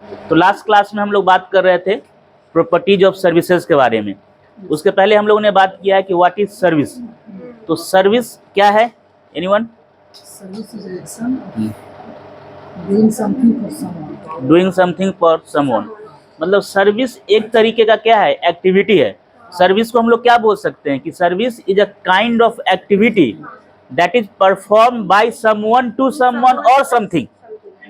तो last class में हम लोग बात कर रहे थे प्रॉपर्टीज ऑफ सर्विसेज के बारे में। उसके पहले हम लोगों ने बात किया है कि व्हाट इज सर्विस। तो सर्विस क्या है, anyone? Service is action of doing something for someone. Doing something for someone, मतलब सर्विस एक तरीके का क्या है, एक्टिविटी है। सर्विस को हम लोग क्या बोल सकते हैं कि service is a kind of activity that is perform by someone to someone और समथिंग।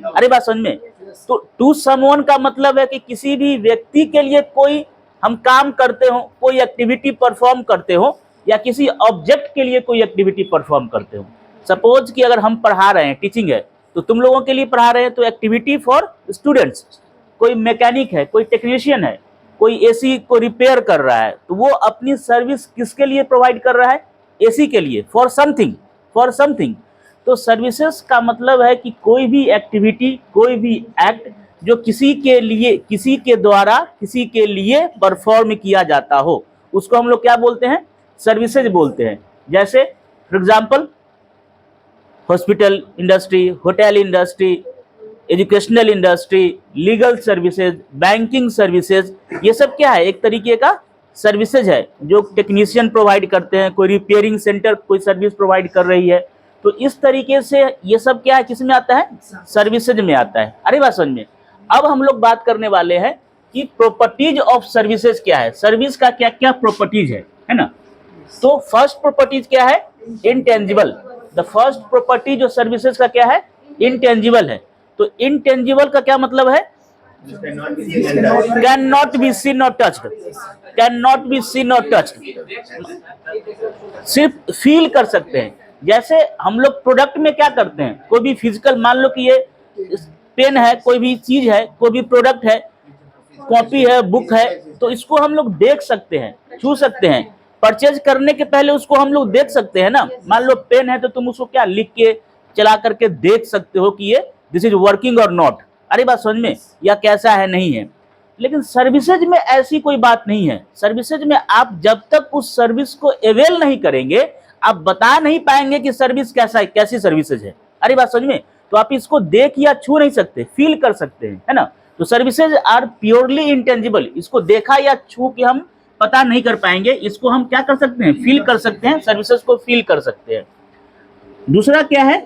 अरे बात समझ में? तो टू समवन का मतलब है कि किसी भी व्यक्ति के लिए कोई हम काम करते हो, कोई एक्टिविटी परफॉर्म करते हो, या किसी ऑब्जेक्ट के लिए कोई एक्टिविटी परफॉर्म करते हो। सपोज कि अगर हम पढ़ा रहे हैं, टीचिंग है, तो तुम लोगों के लिए पढ़ा रहे हैं तो एक्टिविटी फॉर स्टूडेंट्स। कोई मैकेनिक है, कोई टेक्नीशियन है, कोई एसी को रिपेयर कर रहा है, तो वो अपनी सर्विस किसके लिए प्रोवाइड कर रहा है? एसी के लिए, फॉर समथिंग, फॉर समथिंग। तो सर्विसेज का मतलब है कि कोई भी एक्टिविटी, कोई भी एक्ट जो किसी के लिए, किसी के द्वारा किसी के लिए परफॉर्म किया जाता हो, उसको हम लोग क्या बोलते हैं? सर्विसेज बोलते हैं। जैसे for example hospital industry, hotel industry, educational industry, legal services, banking services, ये सब क्या है? एक तरीके का सर्विसेज है जो टेक्नीशियन प्रोवाइड करते हैं। कोई रिपेयरिंग सेंटर कोई सर्विस प्रोवाइड कर रही है, तो इस तरीके से ये सब क्या है, किस में आता है? सर्विसेज में आता है। अरे बात समझ में? अब हम लोग बात करने वाले हैं कि प्रॉपर्टीज ऑफ सर्विसेज क्या है, सर्विस का क्या क्या प्रॉपर्टीज है ना। तो फर्स्ट प्रॉपर्टीज क्या है? इनटेंजिबल। द फर्स्ट प्रॉपर्टी जो सर्विसेज का क्या है? इनटेंजिबल है। तो इनटेंजिबल का क्या मतलब है? कैन नॉट बी सीन और touched, can not be seen और टच्ड, सिर्फ फील कर सकते हैं। जैसे हम लोग प्रोडक्ट में क्या करते हैं, कोई भी फिजिकल, मान लो कि ये पेन है, कोई भी चीज है, कोई भी प्रोडक्ट है, कॉपी है, बुक है, तो इसको हम लोग देख सकते हैं, छू सकते हैं। परचेज करने के पहले उसको हम लोग देख सकते हैं ना। मान लो पेन है तो तुम उसको क्या लिख के चला करके देख सकते हो कि ये दिस इज वर्किंग और नॉट। अरे बात समझ में? या कैसा है, नहीं है। लेकिन सर्विसेज में ऐसी कोई बात नहीं है। सर्विसेज में आप जब तक उस सर्विस को अवेल नहीं करेंगे, आप बता नहीं पाएंगे कि सर्विस कैसा है, कैसी सर्विसेज है। अरे बात समझ में? तो आप इसको देख या छू नहीं सकते, फील कर सकते हैं, है ना। तो सर्विसेज आर प्योरली इंटेंजिबल। इसको देखा या छू के हम पता नहीं कर पाएंगे, इसको हम क्या कर सकते हैं? फील कर सकते हैं, सर्विसेज को फील कर सकते हैं। दूसरा क्या है?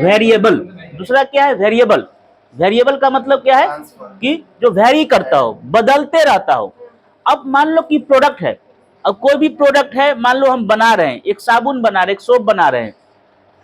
वेरिएबल। दूसरा क्या है? वेरिएबल। वेरिएबल का मतलब क्या है कि जो वेरी करता हो, बदलते रहता हो। अब मान लो कि प्रोडक्ट है, अब कोई भी प्रोडक्ट है, मान लो हम बना रहे हैं, एक साबुन बना रहे हैं, एक सोप बना रहे हैं,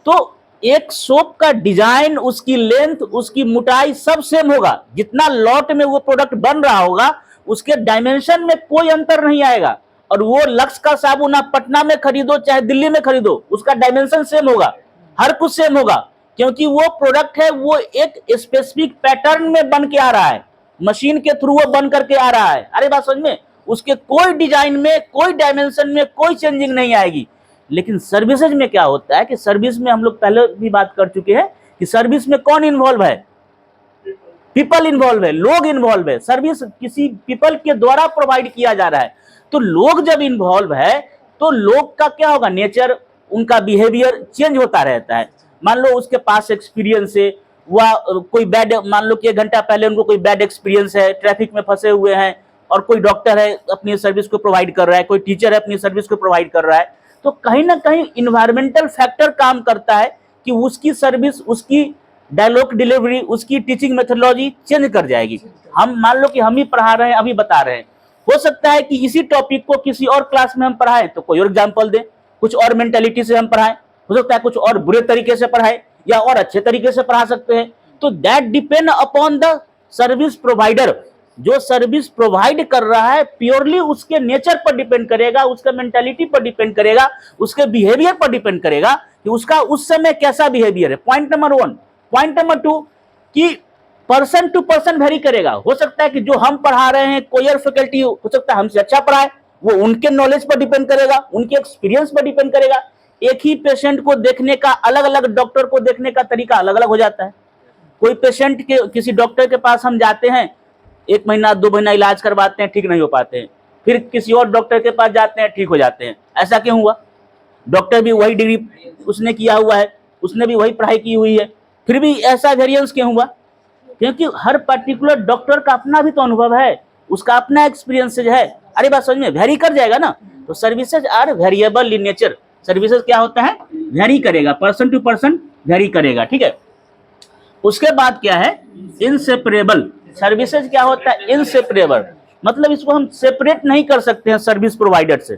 तो एक सोप का डिजाइन, उसकी लेंथ, उसकी मोटाई सब सेम होगा। जितना लॉट में वो प्रोडक्ट बन रहा होगा, उसके डायमेंशन में कोई अंतर नहीं आएगा। और वो लक्स का साबुन आप पटना में खरीदो चाहे दिल्ली में खरीदो, उसका डायमेंशन सेम होगा, हर कुछ सेम होगा, क्योंकि वो प्रोडक्ट है, वो एक स्पेसिफिक पैटर्न में बन के आ रहा है, मशीन के थ्रू वो बन करके आ रहा है। अरे बात समझ में? उसके कोई डिजाइन में, कोई डायमेंशन में कोई चेंजिंग नहीं आएगी। लेकिन सर्विसेज में क्या होता है कि सर्विस में हम लोग पहले भी बात कर चुके हैं कि सर्विस में कौन इन्वॉल्व है? पीपल इन्वॉल्व है, लोग इन्वॉल्व है। सर्विस किसी पीपल के द्वारा प्रोवाइड किया जा रहा है। तो लोग जब इन्वॉल्व है तो लोग का क्या होगा? नेचर, उनका बिहेवियर चेंज होता रहता है। मान लो उसके पास एक्सपीरियंस है, वह कोई बैड, मान लो कि 1 घंटा पहले उनको कोई बैड एक्सपीरियंस है, ट्रैफिक में फंसे हुए हैं, और कोई डॉक्टर है अपनी सर्विस को प्रोवाइड कर रहा है, कोई टीचर है अपनी सर्विस को प्रोवाइड कर रहा है। तो कहीं ना कहीं इन्वायरमेंटल फैक्टर काम करता है कि उसकी सर्विस, उसकी डायलॉग डिलीवरी, उसकी टीचिंग मेथोडोलॉजी चेंज कर जाएगी। हम मान लो कि हम ही पढ़ा रहे हैं, अभी बता रहे हैं, हो सकता है कि इसी टॉपिक को किसी और क्लास में हम पढ़ाएं तो कोई और एग्जाम्पल दें, कुछ और मेंटेलिटी से हम पढ़ाएं, हो सकता है कुछ और बुरे तरीके से पढ़ाएं या और अच्छे तरीके से पढ़ा सकते हैं। तो that depend upon the service provider. जो सर्विस प्रोवाइड कर रहा है प्योरली उसके नेचर पर डिपेंड करेगा, उसके मेंटालिटी पर डिपेंड करेगा, उसके बिहेवियर पर डिपेंड करेगा कि उसका उस समय कैसा बिहेवियर है। Point number 1। पॉइंट नंबर 2 कि पर्सन टू पर्सन वेरी करेगा। हो सकता है कि जो हम पढ़ा रहे हैं, कोई और फैकल्टी हो सकता है हमसे अच्छा पढ़ाए, वो उनके नॉलेज पर डिपेंड करेगा, उनके एक्सपीरियंस पर डिपेंड करेगा। एक ही पेशेंट को देखने का, अलग अलग डॉक्टर को देखने का तरीका अलग अलग हो जाता है। कोई पेशेंट के किसी डॉक्टर के पास हम जाते हैं, 1 महीना 2 महीना इलाज करवाते हैं, ठीक नहीं हो पाते हैं, फिर किसी और डॉक्टर के पास जाते हैं, ठीक हो जाते हैं। ऐसा क्यों हुआ? डॉक्टर भी वही डिग्री उसने किया हुआ है, उसने भी वही पढ़ाई की हुई है, फिर भी ऐसा वेरिएंस क्यों हुआ? क्योंकि हर पर्टिकुलर डॉक्टर का अपना भी तो अनुभव है, उसका अपना एक्सपीरियंस है। अरे बात समझ में, वेरी कर जाएगा ना। तो services are variable in nature. Services क्या होता है, वेरी करेगा, पर्सन टू पर्सन वेरी करेगा, ठीक है। उसके बाद क्या है, इनसेपरेबल। सर्विसेज क्या होता है, इनसेपरेबल, मतलब इसको हम सेपरेट नहीं कर सकते हैं सर्विस प्रोवाइडर से।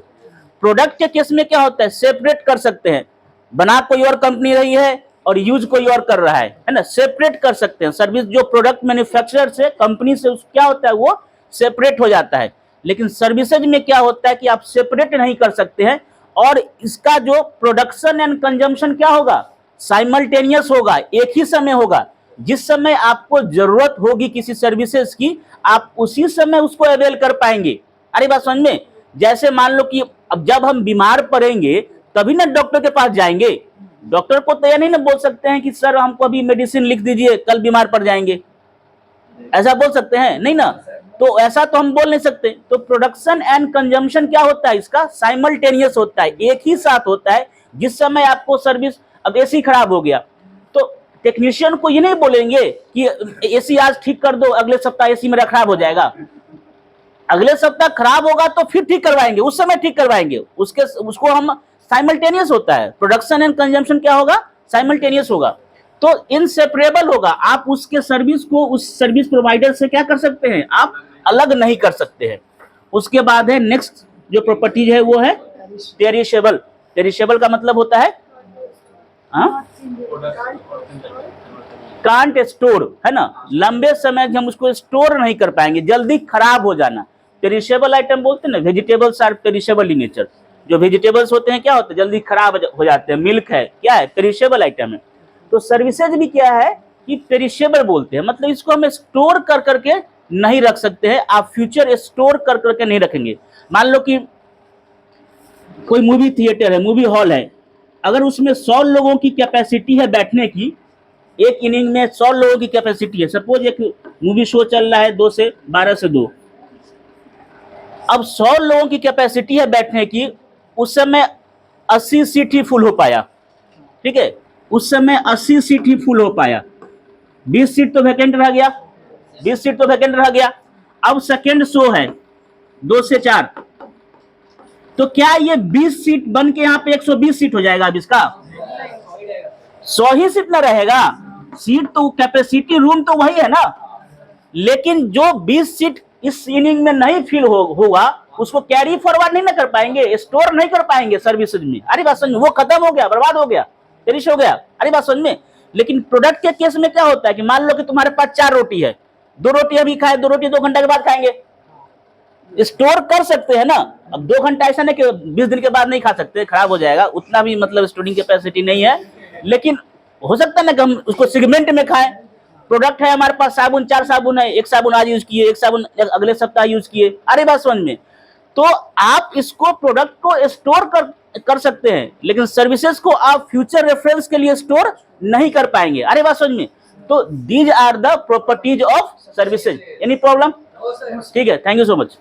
प्रोडक्ट के केस में क्या होता है, सेपरेट कर सकते हैं, बना कोई और कंपनी रही है और यूज कोई और कर रहा है ना, सेपरेट कर सकते हैं। सर्विस जो प्रोडक्ट मैन्युफैक्चरर से, कंपनी से क्या होता है, वो सेपरेट हो जाता है। लेकिन सर्विसेज में क्या होता है कि आप सेपरेट नहीं कर सकते हैं, और इसका जो प्रोडक्शन एंड कंजम्पशन क्या होगा, साइमल्टेनियस होगा, एक ही समय होगा। जिस समय आपको जरूरत होगी किसी सर्विसेज की, आप उसी समय उसको अवेल कर पाएंगे। अरे बात समझ में, जैसे मान लो कि अब जब हम बीमार पड़ेंगे तभी ना डॉक्टर के पास जाएंगे। डॉक्टर को तो यह नहीं ना बोल सकते हैं कि सर हमको अभी मेडिसिन लिख दीजिए, कल बीमार पड़ जाएंगे, ऐसा बोल सकते हैं नहीं ना। तो ऐसा तो हम बोल नहीं सकते। तो प्रोडक्शन एंड कंजम्पशन क्या होता है, इसका साइमल्टेनियस होता है, एक ही साथ होता है। जिस समय आपको सर्विस, अब एसी खराब हो गया तो टेक्नीशियन को ये नहीं बोलेंगे कि एसी आज ठीक कर दो, अगले सप्ताह एसी मेरा खराब हो जाएगा। अगले सप्ताह खराब होगा तो फिर ठीक करवाएंगे, उस समय ठीक करवाएंगे, उसको हम साइमल्टेनियस होता है। प्रोडक्शन एंड कंजम्पशन क्या होगा, साइमल्टेनियस होगा। तो इनसेपरेबल होगा। आप उसके सर्विस को उस सर्विस प्रोवाइडर से क्या कर सकते हैं, आप अलग नहीं कर सकते हैं। उसके बाद है नेक्स्ट जो प्रॉपर्टीज है वो है पेरिशेबल। पेरिशेबल का मतलब होता है कांट स्टोर, है ना, लंबे समय हम उसको स्टोर नहीं कर पाएंगे, जल्दी खराब हो जाना। पेरिशेबल आइटम बोलते हैं ना, vegetables are perishable in nature. जो वेजिटेबल्स होते हैं क्या होते हैं, जल्दी खराब हो जाते हैं। मिल्क है, क्या है, पेरिशेबल आइटम है। तो सर्विसेज भी क्या है कि पेरिशेबल बोलते हैं, मतलब इसको हम स्टोर कर करके नहीं रख सकते हैं। आप फ्यूचर स्टोर कर करके नहीं रखेंगे। मान लो कि कोई मूवी थिएटर है, मूवी हॉल है, अगर उसमें 100 लोगों की कैपेसिटी है बैठने की, एक इनिंग में 100 लोगों की कैपेसिटी है। सपोज एक मूवी शो चल रहा है 2 से 12 से 2, अब 100 लोगों की कैपेसिटी है बैठने की, उस समय 80 सीट ही फुल हो पाया, ठीक है, उस समय 80 सीट ही फुल हो पाया, 20 सीट तो वैकेंट रह गया, 20 सीट तो वैकेंट रह गया। अब सेकेंड शो है 2 से 4, तो क्या ये 20 सीट बन के यहाँ पे 120 सीट हो जाएगा? अब इसका 100 ही सीट ना रहेगा, सीट तो कैपेसिटी रूम तो वही है ना, लेकिन जो 20 सीट इस इनिंग में नहीं फिल होगा उसको कैरी फॉरवर्ड नहीं ना कर पाएंगे, स्टोर नहीं कर पाएंगे सर्विसेज में। अरे बात समझ में, वो खत्म हो गया, बर्बाद हो गया, पेरिश हो गया। अरे बात समझ में। लेकिन प्रोडक्ट के केस में क्या होता है कि मान लो कि तुम्हारे पास 4 रोटी है, 2 रोटी अभी खाए, 2 रोटी 2 घंटे के बाद खाएंगे, स्टोर कर सकते हैं ना। अब 2 घंटा ऐसा नहीं कि 20 दिन के बाद नहीं खा सकते, खराब हो जाएगा, उतना भी मतलब स्टोरिंग कैपेसिटी नहीं है। लेकिन हो सकता है ना कि हम उसको सेगमेंट में खाएं। प्रोडक्ट है हमारे पास, साबुन 4 साबुन है, एक साबुन आज यूज किए, एक साबुन अगले सप्ताह यूज किए। अरे बात समझ में। तो आप इसको प्रोडक्ट को स्टोर कर सकते हैं, लेकिन सर्विसेज को आप फ्यूचर रेफरेंस के लिए स्टोर नहीं कर पाएंगे। अरे बात समझ में। तो these are the properties of services. Any problem? ठीक है, थैंक यू सो मच।